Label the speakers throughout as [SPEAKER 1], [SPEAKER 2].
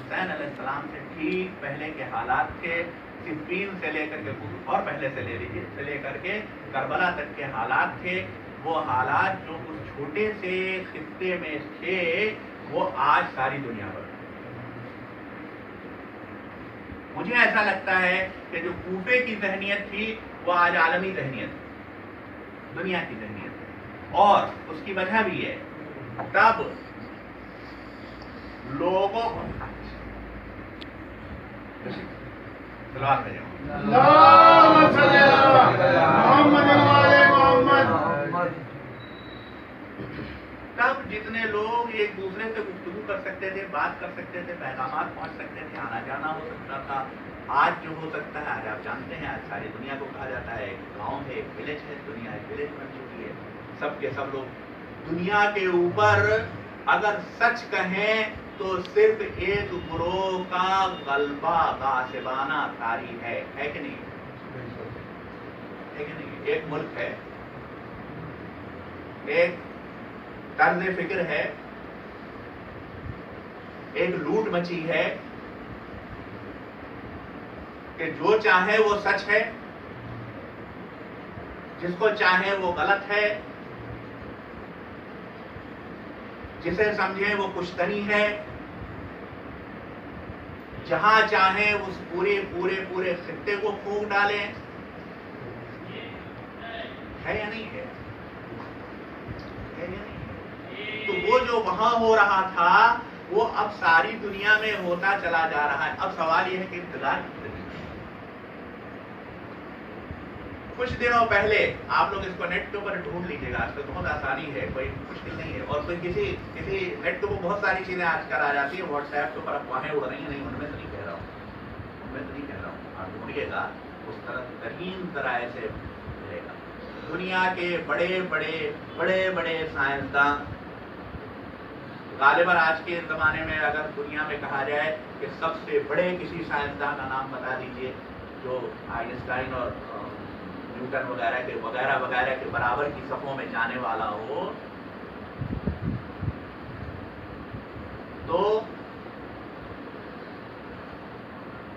[SPEAKER 1] حسین علیہ السلام سے ٹھیک پہلے کے حالات تھے، صفین سے لے کر کے اور پہلے سے لے لیجیے سے لے کر کے کربلا تک کے حالات تھے، وہ حالات جو اس چھوٹے سے خطے میں تھے وہ آج ساری دنیا پر۔ مجھے ایسا لگتا ہے کہ جو کوفے کی ذہنیت تھی وہ آج عالمی ذہنیت، دنیا کی ذہنیت ہے، اور اس کی وجہ بھی ہے تب لوگوں کو تب جتنے لوگ ایک دوسرے سے گفتگو کر سکتے تھے، بات کر سکتے تھے، پیغامات پہنچ سکتے تھے، آنا جانا ہو سکتا تھا، آج جو ہو سکتا ہے آج آپ جانتے ہیں، آج ساری دنیا کو کہا جاتا ہے ایک گاؤں ہے، ایک ولیج ہے، دنیا ایک ولیج بن چکی ہے، سب کے سب لوگ دنیا کے اوپر اگر سچ کہیں تو صرف ایک گروہ کا غلبہ غاصبانہ طاری ہے کہ نہیں؟ ہے کہ نہیں؟ ایک ملک ہے، ایک طرز فکر ہے، ایک لوٹ مچی ہے کہ جو چاہے وہ سچ ہے، جس کو چاہے وہ غلط ہے، جسے سمجھے وہ پشتنی ہے، جہاں چاہیں اس پورے خطے کو پھونک ڈالیں، ہے یا نہیں ہے؟ تو وہ جو وہاں ہو رہا تھا وہ اب ساری دنیا میں ہوتا چلا جا رہا ہے۔ اب سوال یہ ہے کہ انتظار کچھ دنوں پہلے آپ لوگ اس کو نیٹ کے اوپر ڈھونڈ لیجیے گا، آج کل بہت آسانی ہے، کوئی مشکل نہیں ہے، اور کوئی کسی نیٹ کے اوپر بہت ساری چیزیں آج کل آ جاتی ہیں، واٹس ایپ کے اوپر افواہیں اڑ رہی ہیں، نہیں ان میں تو نہیں کہہ رہا ہوں، آپ ڈھونڈیے گا اس طرح ترین ذرائع سے ملے گا۔ دنیا کے بڑے سائنسداں، غالباً آج کے زمانے میں اگر دنیا میں کہا جائے کہ سب سے بڑے کسی سائنسداں کا نام بتا دیجئے جو آئنسٹائن اور نیوٹن وغیرہ کے برابر کی صفوں میں جانے والا ہو، تو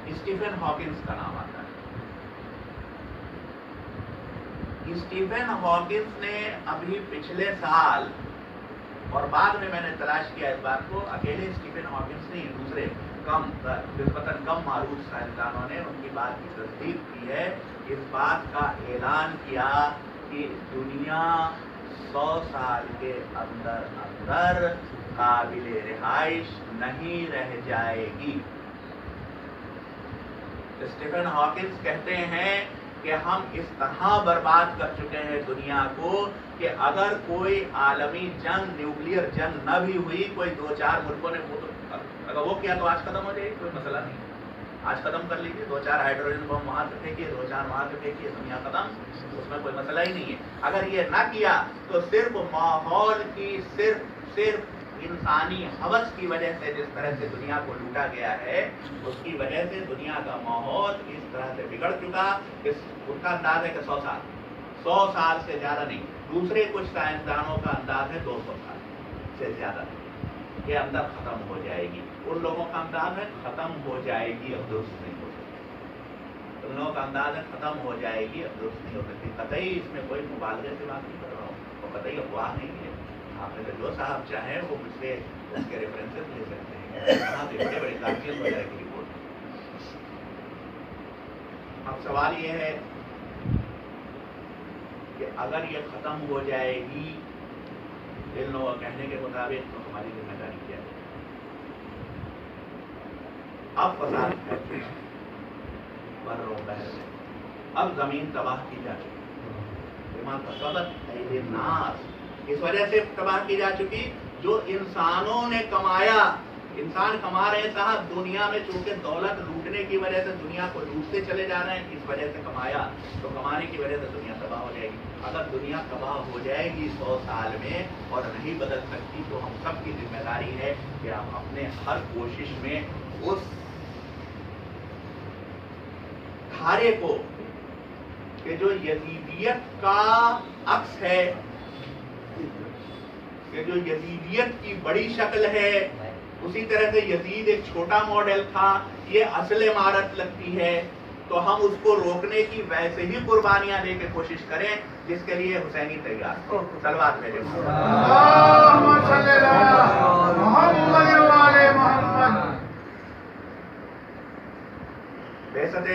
[SPEAKER 1] اسٹیفن ہاکنس کا نام آتا ہے۔ اسٹیفن ہاکنس نے ابھی پچھلے سال، اور بعد میں نے تلاش کیا اس بات کو، اکیلے اسٹیفن ہاکنس نہیں، دوسرے نسبتاً کم معروف سائنسدانوں نے ان کی بات کی تصدیق کی ہے، اس بات کا اعلان کیا کہ دنیا 100 سال کے اندر قابل رہائش نہیں رہ جائے گی۔ اسٹیفن ہاکنس کہتے ہیں کہ ہم اس طرح برباد کر چکے ہیں دنیا کو کہ اگر کوئی عالمی جنگ، نیوکلیئر جنگ نہ بھی ہوئی، کوئی 2-4 ملکوں نے اگر وہ کیا تو آج ختم ہو جائے گی، کوئی مسئلہ نہیں، آج ختم کر لیجیے، 2-4 ہائیڈروجن بم وہاں سے پھینکیے، 2-4 وہاں سے پھینکیے، دنیا ختم، اس میں کوئی مسئلہ ہی نہیں ہے۔ اگر یہ نہ کیا تو صرف ماحول کی صرف انسانی ہوس کی وجہ سے جس طرح سے دنیا کو لوٹا گیا ہے، اس کی وجہ سے دنیا کا ماحول اس طرح سے بگڑ چکا کہ ان کا انداز ہے کہ 100 سال سے زیادہ نہیں، دوسرے کچھ سائنسدانوں کا انداز ہے 200 سال سے زیادہ کے اندر ختم ہو جائے گی۔ ان لوگوں کا انداز ہے ختم ہو جائے گی، اب درست نہیں ہو سکتی۔ ان لوگوں کا انداز ہے ختم ہو جائے گی، اب درست نہیں ہو سکتی۔ قطعی اس میں کوئی مبالغے سے بات نہیں کر رہا ہوں، اور قطعی افواہ نہیں ہے، آپ نے جو صاحب چاہیں وہ مجھ سے اس کے ریفرنسز لے سکتے ہیں، بڑے ذاکر وغیرہ کی رپورٹ۔ اب سوال یہ ہے کہ اگر یہ ختم ہو جائے گی ان لوگوں کہنے کے مطابق تو ہماری ذمہ داری کیا ہے؟ اب فساد پھیل چکا بر و بحر میں، اب زمین تباہ کی جا چکی، بما کسبت ایدی الناس، اس وجہ سے تباہ کی جا چکی جو انسانوں نے کمایا۔ انسان کما رہے ہیں صاحب دنیا میں، چونکہ دولت لوٹنے کی وجہ سے دنیا کو لوٹتے چلے جا رہے ہیں، اس وجہ سے کمایا، تو کمانے کی وجہ سے دنیا تباہ ہو جائے گی۔ اگر دنیا تباہ ہو جائے گی 100 سال میں اور نہیں بدل سکتی، تو ہم سب کی ذمہ داری ہے کہ ہم اپنے ہر کوشش میں اس دھارے کو کہ جو یزیدیت کا عکس ہے، کہ جو یزیدیت کی بڑی شکل ہے، اسی طرح سے یزید ایک چھوٹا ماڈل تھا، یہ اصل عمارت لگتی ہے، تو ہم اس کو روکنے کی ویسے ہی قربانیاں دے کے کوشش کریں جس کے لیے حسینی تیار تھے۔ صلوات میرے بعثت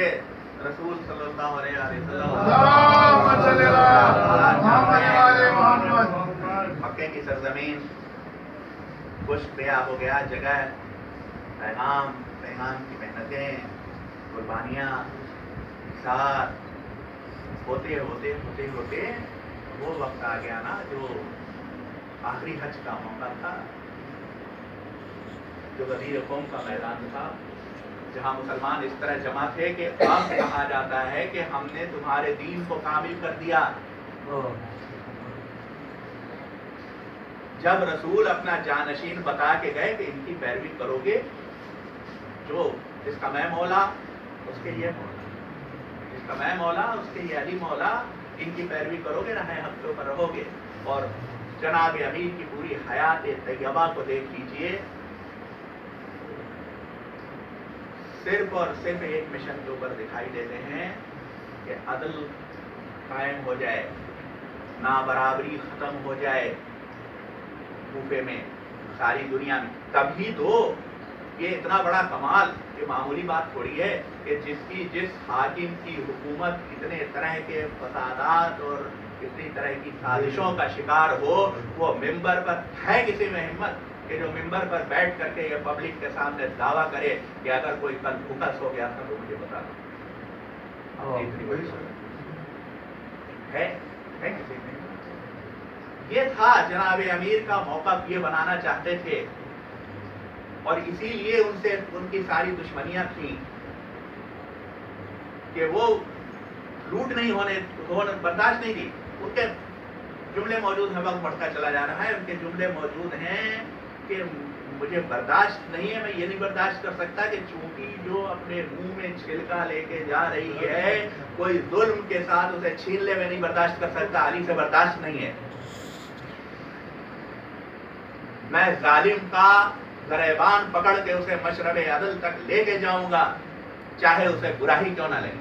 [SPEAKER 1] رسول صلی اللہ علیہ وسلم، مکے کی سرزمین خشک بیاب ہو گیا، جگہ پیغام کی محنتیں، قربانیاں، ساتھ ہوتے وہ وقت آ گیا نا جو آخری حج کا موقع تھا، جو غدیر قوم کا میدان تھا، جہاں مسلمان اس طرح جمع تھے کہ اب کہا جاتا ہے کہ ہم نے تمہارے دین کو کامل کر دیا۔ جب رسول اپنا جانشین بتا کے گئے کہ ان کی پیروی کرو گے، جو جس کا میں مولا اس کے یہ مولا، جس کا میں مولا اس کے یہ علی مولا، ان کی پیروی کرو گے، راہ حق کے اوپر رہو گے۔ اور جناب امیر کی پوری حیات طیبہ کو دیکھ لیجئے، صرف اور صرف ایک مشن کے اوپر دکھائی دیتے ہیں کہ عدل قائم ہو جائے، نابرابری ختم ہو جائے کوفے میں، ساری دنیا میں۔ تبھی تو یہ اتنا بڑا کمال، یہ معمولی بات تھوڑی ہے کہ جس حاکم کی حکومت اتنے طرح کے فسادات اور اتنی طرح کی سازشوں کا شکار ہو، وہ ممبر پر ہے کسی میں ہمت کہ جو ممبر پر بیٹھ کر کے یہ پبلک کے سامنے دعویٰ کرے کہ اگر کوئی کل بھوکس ہو گیا تھا تو مجھے بتا دو؟ اتنی بڑی ہے کسی میں؟ یہ تھا جناب امیر کا موقع، یہ بنانا چاہتے تھے، اور اسی لیے ان سے ان کی ساری دشمنیاں تھیں کہ وہ لوٹ نہیں ہونے برداشت نہیں تھی۔ ان کے جملے موجود ہیں، وقت بڑھتا چلا جا رہا ہے، ان کے جملے موجود ہیں کہ مجھے برداشت نہیں ہے، میں یہ نہیں برداشت کر سکتا کہ چونٹی جو اپنے منہ میں چھلکا لے کے جا رہی ہے، کوئی ظلم کے ساتھ اسے چھین لے، میں نہیں برداشت کر سکتا، علی سے برداشت نہیں ہے۔ میں ظالم کا گریبان پکڑ کے اسے مشرب عدل تک لے کے جاؤں گا، چاہے اسے برا ہی کیوں نہ لگے۔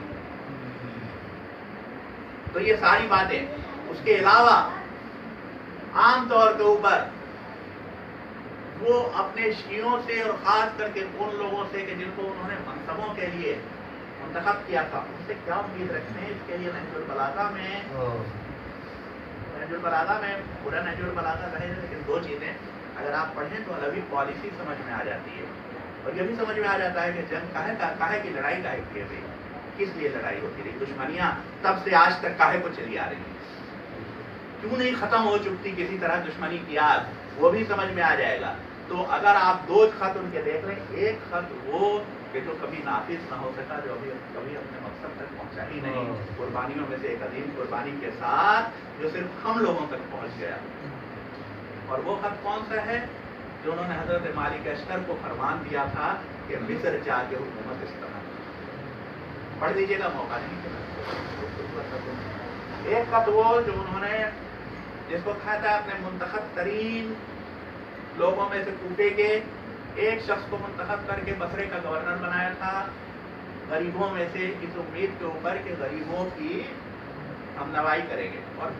[SPEAKER 1] تو یہ ساری باتیں، اس کے علاوہ عام طور کے اوپر وہ اپنے شیعوں سے اور خاص کر کے ان لوگوں سے کہ جن کو انہوں نے منصبوں کے لیے منتخب کیا تھا، ان سے کیا امید رکھتے ہیں؟ اس کے لیے نہج البلاغہ میں پورا نہج البلاغہ رہے، لیکن دو چیزیں اگر آپ پڑھیں تو علوی پالیسی سمجھ میں آ جاتی ہے، اور یہ بھی سمجھ میں آ جاتا ہے کہ جنگ کاہے کی لڑائی کاہے کی ہے، کس لیے لڑائی ہوتی رہی، دشمنیاں تب سے آج تک کاہے کو چلی آ رہی ہیں، کیوں نہیں ختم ہو چکتی کسی طرح دشمنی کی آگ، وہ بھی سمجھ میں آ جائے گا۔ تو اگر آپ دو خط ان کے دیکھ لیں، ایک خط وہ کہ جو کبھی نافذ نہ ہو سکا، جو کبھی اپنے مقصد تک پہنچا ہی نہیں، قربانیوں میں سے ایک عظیم قربانی کے ساتھ جو صرف ہم لوگوں تک پہنچ گیا، اور وہ خط کون سا ہے؟ جو انہوں نے حضرت مالک اشتر کو فرمان دیا تھا کہ مصر جا کے حکومت اس طرح، پڑھ لیجیے گا، موقع نہیں چلا۔ ایک خط وہ جو انہوں نے، جس کو کہا تھا اپنے منتخب ترین لوگوں میں سے کوفے کے ایک شخص کو منتخب کر کے بصرے کا گورنر بنایا تھا، غریبوں میں سے اس امید کے اوپر کہ غریبوں کی ہم نوائی کریں گے، اور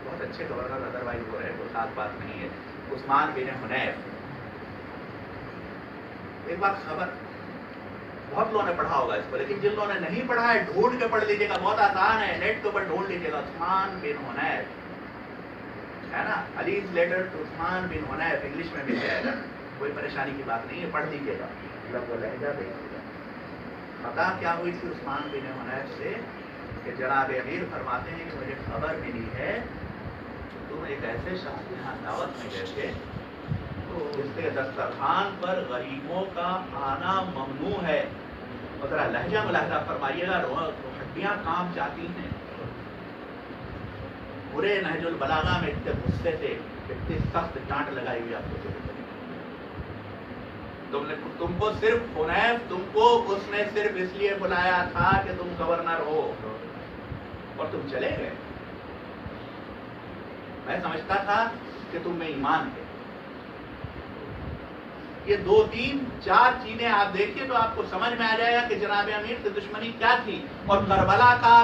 [SPEAKER 1] بہت اچھے گورنر ادروائز ہو رہے ہیں، کوئی خاص بات نہیں ہے۔ عثمان بن حنیف، ایک بات خبر، بہت لوگوں نے پڑھا ہوگا اس کو، لیکن جن لوگوں نے نہیں پڑھا ہے ڈھونڈ کے پڑھ لیجیے گا، بہت آسان ہے، نیٹ کے اوپر ڈھونڈ لیجیے گا، عثمان بن حنیف ہے نا، علیز لیٹر ٹو عثمان بن حنیف، انگلش میں مل جائے گا، کوئی پریشانی کی بات نہیں ہے، پڑھ لیجیے گا، لفظ و لہجہ دیکھیے گا۔ خطا کیا ہوئی تھی عثمان بن حنیف سے کہ جناب امیر فرماتے ہیں کہ مجھے خبر ملی ہے تم ایک ایسے شخص کے یہاں دعوت میں گئے تھے تو اس کے دسترخوان پر غریبوں کا آنا ممنوع ہے، اور ذرا لہجہ ملاحظہ فرمائیے گا، ہڈیاں کانپ جاتی ہیں۔ پورے نہج البلاغہ میں اتنے غصے سے، اتنی سخت ڈانٹ لگائی ہوئی آپ کو، تم کو صرف حنیف، تم کو اس نے صرف اس لیے بلایا تھا کہ تم گورنر ہو، اور تم چلے گئے۔ میں سمجھتا تھا کہ تم میں ایمان ہے، یہ 2 3 4 چیزیں آپ دیکھیے تو آپ کو سمجھ میں آ جائے گا کہ جناب امیر سے دشمنی کیا تھی، اور کربلا کا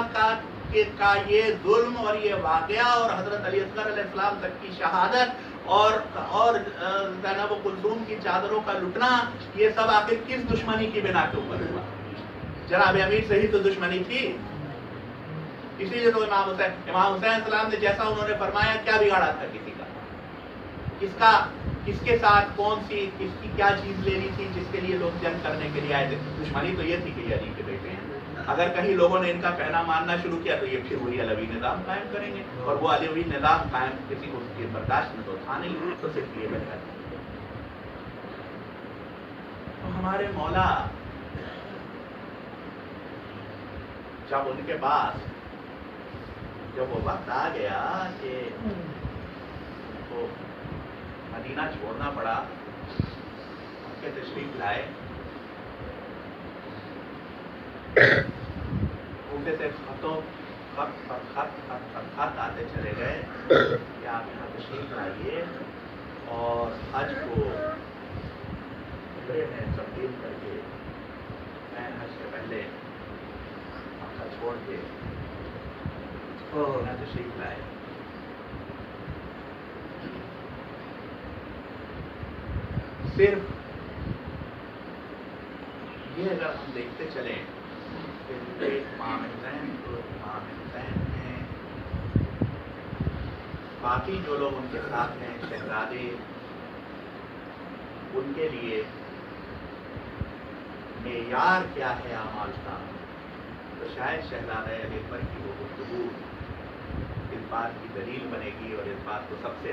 [SPEAKER 1] یہ ظلم اور یہ واقعہ اور حضرت علی اصغر علیہ السلام تک کی شہادت اور زینب و کلثوم کی چادروں کا لٹنا، یہ سب آخر کس دشمنی کی بنا کے اوپر ہوا؟ جناب امیر سے ہی تو دشمنی تھی. اسی لیے تو امام حسین السلام نے جیسا انہوں نے فرمایا، کیا بگاڑا تھا کسی کا، کس کے ساتھ کس کی کیا چیز لینی تھی جس کے لیے لوگ جنگ کرنے کے لیے آئے تھے؟ دشمنی تو یہ تھی کہ یہ علی کے بیٹے ہیں. اگر کہیں لوگوں نے ان کا کہنا ماننا شروع کیا تو یہ پھر وہی علوی نظام قائم کریں گے، اور وہ علوی نظام قائم کسی کو اس کے برداشت میں تو تھا نہیں، تو صرف یہ بہتر. تو ہمارے مولا جب ان کے پاس جب وہ وقت آ گیا کہ ان کو مدینہ چھوڑنا پڑا، ان کے تشریف لائے، کوفے سے خط آتے چلے گئے کہ آپ یہاں تشریف لائیے اور حج کو عمرے میں تبدیل کر کے میں حج سے پہلے مکہ چھوڑ کے یہاں تشریف لائے. صرف یہ اگر ہم دیکھتے چلیں کہ امام حسین تو امام حسین ہیں، باقی جو لوگ ان کے ساتھ ہیں شہزادے، ان کے لیے معیار کیا ہے اعمال کا، تو شاید شہزادہ علی اکبر کی وہ گفتگو اس بات کی دلیل بنے گی اور اس بات کو سب سے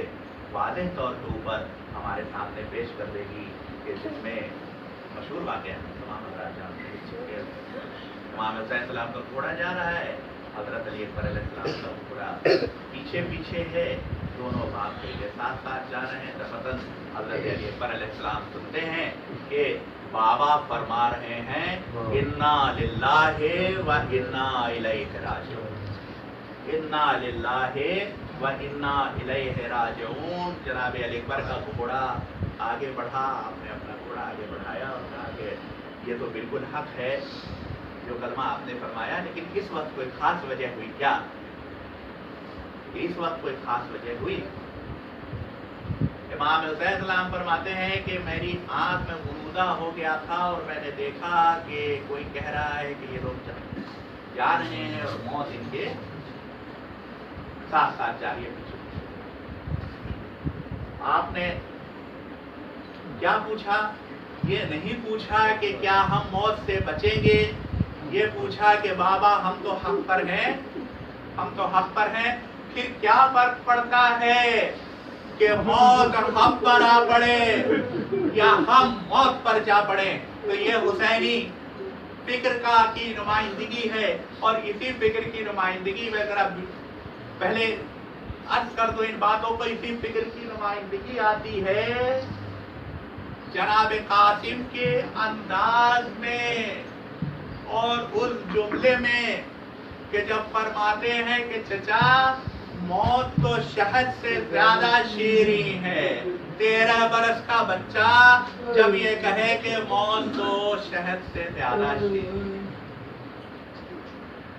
[SPEAKER 1] واضح طور کے اوپر ہمارے سامنے پیش کر دے گی کہ جس میں مشہور واقعہ ہے تمام حضرات جانتے ہیں، امام حسین السلام کا گھوڑا جا رہا ہے، حضرت علی اکبر علیہ السلام کا گھوڑا پیچھے پیچھے ہے، دونوں باپ بیٹے ساتھ ساتھ جا رہے ہیں. دفتن حضرت علی اکبر علیہ السلام سنتے ہیں کہ بابا فرما رہے ہیں انا للہ و انا الیہ راجعون، انا للہ و انا الیہ راجعون. جناب علی اکبر کا گھوڑا آگے بڑھا، آپ نے اپنا گھوڑا آگے بڑھایا اور کہا کہ یہ تو بالکل حق ہے جو کلمہ آپ نے فرمایا، لیکن اس وقت کوئی خاص وجہ ہوئی کیا؟ اس وقت کوئی خاص وجہ ہوئی؟ امام حسین السلام فرماتے ہیں کہ میری آنکھ میں غنودہ ہو گیا تھا اور میں نے دیکھا کہ کوئی کہہ رہا ہے کہ یہ لوگ جا رہے ہیں اور موت ان کے ساتھ ساتھ جا رہی ہے پیچھے. آپ نے کیا پوچھا؟ یہ نہیں پوچھا کہ کیا ہم موت سے بچیں گے، یہ پوچھا کہ بابا ہم تو حق پر ہیں، ہم تو حق پر ہیں. پھر کیا فرق پڑتا ہے کہ موت ہم پر آ پڑے یا ہم موت پر جا پڑے؟ تو یہ حسینی فکر کی نمائندگی ہے، اور اسی فکر کی نمائندگی میں ذرا پہلے عرض کر دو ان باتوں کو. اسی فکر کی نمائندگی آتی ہے جناب قاسم کے انداز میں اور اس جملے میں کہ جب فرماتے ہیں کہ چچا موت تو شہد سے زیادہ شیریں ہے. 13 برس کا بچہ جب یہ کہے کہ موت تو شہد سے زیادہ شیریں.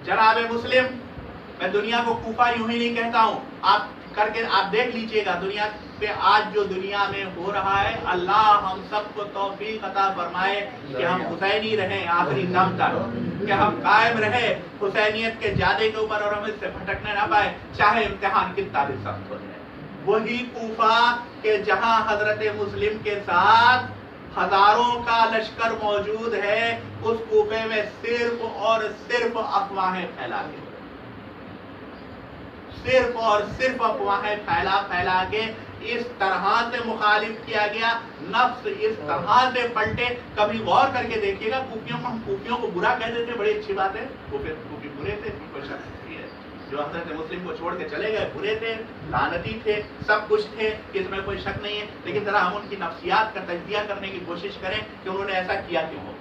[SPEAKER 1] جناب مسلم، میں دنیا کو کوفہ یوں ہی نہیں کہتا ہوں، آپ کر کے آپ دیکھ لیجئے گا دنیا پہ آج جو دنیا میں ہو رہا ہے. اللہ ہم سب کو توفیق عطا فرمائے کہ ہم حسینی رہیں آخری دم تک، کہ ہم قائم رہے حسینیت کے جادے کے اوپر اور ہم اس سے بھٹکنے نہ پائے، چاہے امتحان کتنا بھی سخت ہو جائے. وہی کوفہ کہ جہاں حضرت مسلم کے ساتھ ہزاروں کا لشکر موجود ہے، اس کوفے میں صرف اور صرف افواہیں پھیلا کے، صرف اور صرف افواہیں پھیلا کے اس طرح سے مخالف کیا گیا، نفس اس طرح سے پلٹے. کبھی غور کر کے دیکھیے گا، کوفیوں کو ہم کوفیوں کو برا کہہ دیتے، بڑی اچھی بات ہے، کوفی برے تھے، کوئی شک نہیں ہے. جو حضرت مسلم کو چھوڑ کے چلے گئے برے تھے، لعنتی تھے، سب کچھ تھے، اس میں کوئی شک نہیں ہے. لیکن ذرا ہم ان کی نفسیات کا تجزیہ کرنے کی کوشش کریں کہ انہوں نے ایسا کیا کیوں ہو.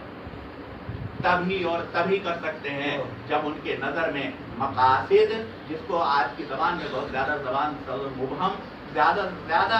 [SPEAKER 1] تبھی اور تبھی کر سکتے ہیں جب ان کے نظر میں مقاصد، جس کو آج کی زبان میں بہت زیادہ زبان مبہم، زیادہ